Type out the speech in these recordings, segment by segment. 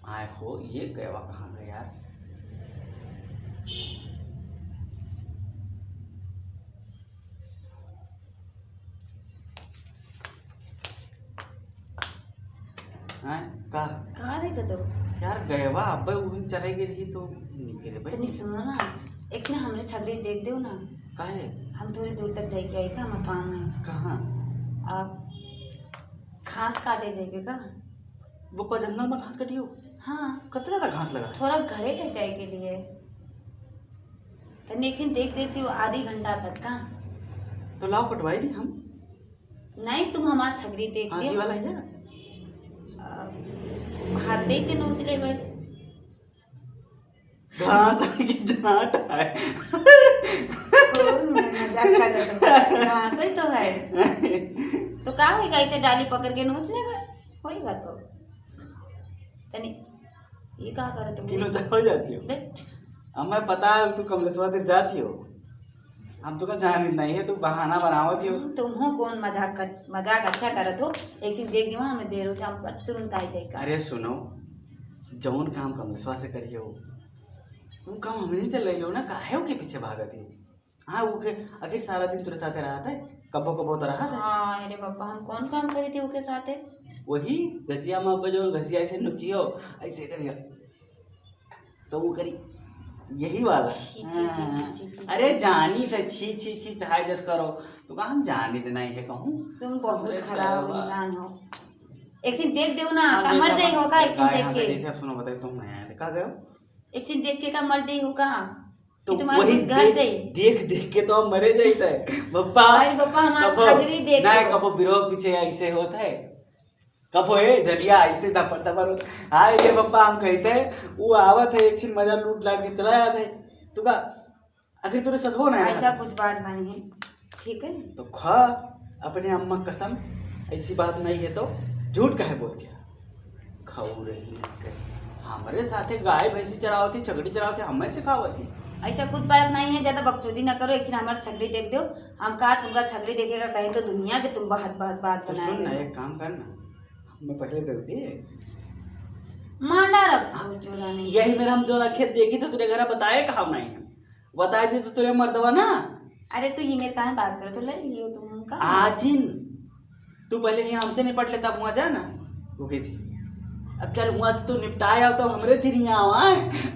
आए हो ये गया कहाँ गया यार। हाँ कहाँ देखो तो यार गएवा अब उन चले गेली तो निकले भाई। तनी सुनो ना, एक दिन हमरे छगड़ी देख दो ना। काहे? हम थोड़ी दूर तक जाके आई का, हमार काम है। कहाँ? आप घास काटे जाइए का? वो पर जंगल में घास कटी हो? हाँ। कितना ज्यादा घास लगा है? थोड़ा घरे ले जाए के लिए। तनी एक दिन देख देती हो आधी घंटा तक का। तो लाओ कटवाई दी हम। नहीं तुम हमार छगड़ी देख हाँसी वाला है क्या? हाथे से नोच ले भाई। घास की जनाट है। मजाक कर रहे हो। घास ही तो है। तो क्या होगा, इसे डाली पकड़ के नोच ले भाई, होएगा तो। तनी ये क्या करे तुम? किलो तक हो जाती हो। हमें पता है तू कमलेश्वर देर जाती हो, हम तो का जान नहीं है, तू बहाना बनावती हो। तुम हो कौन मजाक अच्छा करत हो। एक चीज देख दियो हमें देर होती, हम तुरंत आ जाएगा। अरे सुनो, जौन काम कमलेश्वर से करिए हो तुम काम हमने से ले लो ना, काहे हो के पीछे भागती हो? हाँ वो के आखिर सारा दिन तेरे साथ रहा था, कबो कबो तो रहा था। हाँ अरे पापा, हम कौन काम करे थे उसके साथ है? वही घसिया में अब जो घसिया ऐसे नुचियो ऐसे करियो तो वो करी यही वाला। छी, छी, छी, छी, छी, छी, अरे जानी थे छी छी छी चाहे जस करो तो का हम जानी थे नहीं है कहूँ। तुम बहुत खराब इंसान हो। एक दिन देख दो ना, का मर जाई होगा। एक दिन देख के देखे सुनो बताए तुम नहीं आए थे कहाँ गए हो? एक दिन देख के का मर जाई होगा तो कि तुम्हारे वही घर जाई। देख देख के तो हम मरे जाते हैं बप्पा। अरे बप्पा हमारा छगड़ी देख नहीं कबो बिरोह पीछे ऐसे होता है, कबो ए जलिया ऐसे दपर दपर होता है। हाँ ये बप्पा हम कहते हैं वो आवत है एक चीज मजा लूट लाट के चला जाता है। तू का अगर तेरे साथ हो ना ऐसा कुछ बात नहीं है, ठीक है? तो खा अपने अम्मा कसम, ऐसी बात नहीं है तो झूठ काहे बोलती है? खाऊ रही हमारे साथे गाय भैंसी चरावती छगड़ी चरावती हमें सिखावती। ऐसा कुछ बात नहीं है, ज्यादा बकचोदी ना करो। एक दिन हमारा छगड़ी देख दो, हम कहा तुमका छगड़ी देखेगा कहीं तो दुनिया के तुम बात बात तो सुन ना एक काम करना, मैं पहले दे दे मांडा रख जोड़ा नहीं। यही मेरा हम जो ना खेत देखी तो तुझे घर बताए कहा नहीं है, बताए दी तो तुझे मर्दवा ना। अरे तो ये मेरे कहाँ बात करो तो ले लियो तुम उनका। आजिन तू पहले यहाँ हमसे निपट लेता, वहाँ जा ना वो की थी। अब चल वहाँ से तू निपटाया तो हमरे थी नहीं आओ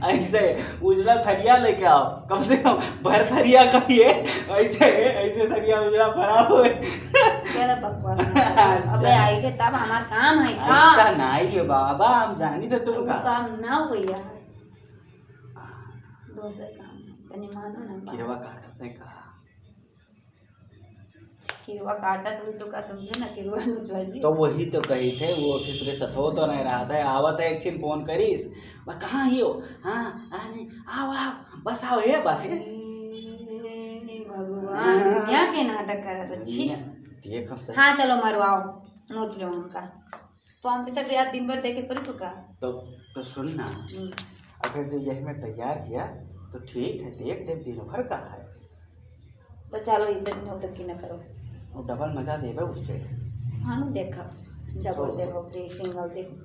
ऐसे उजड़ा थरिया लेके आओ, कम से कम भर थरिया करिए। ऐसे ऐसे थरिया उजड़ा भरा हुए। क्या बकवास अबे आई थे तब हमारा काम है का? ऐसा नहीं है बाबा, हम जानी थे तुम का काम ना हो गया, दूसरा काम है। तनी मानो ना किरवा काटते का किरवा काटा तो का तुमसे ना किरवा नुचवाई। तो वही तो कही थे वो कितने सथो तो नहीं रहा था, आवत है एक छिन फोन करीस बस कहाँ ही हो। हाँ आने आओ आओ बस आओ ये बस भगवान यहाँ के नाटक करा तो छी। देख हम सब। हाँ चलो मरवाओ, नोच लो उनका। तो हम सब यार दिन भर देखे पड़ी तो का। तो सुन ना, अगर जो यही में तैयार किया तो ठीक है, देख देव दिन भर का है तो चलो इधर नौटंकी न करो, और डबल मजा देवे उससे। हाँ देखा डबल देखो सिंगल देखो।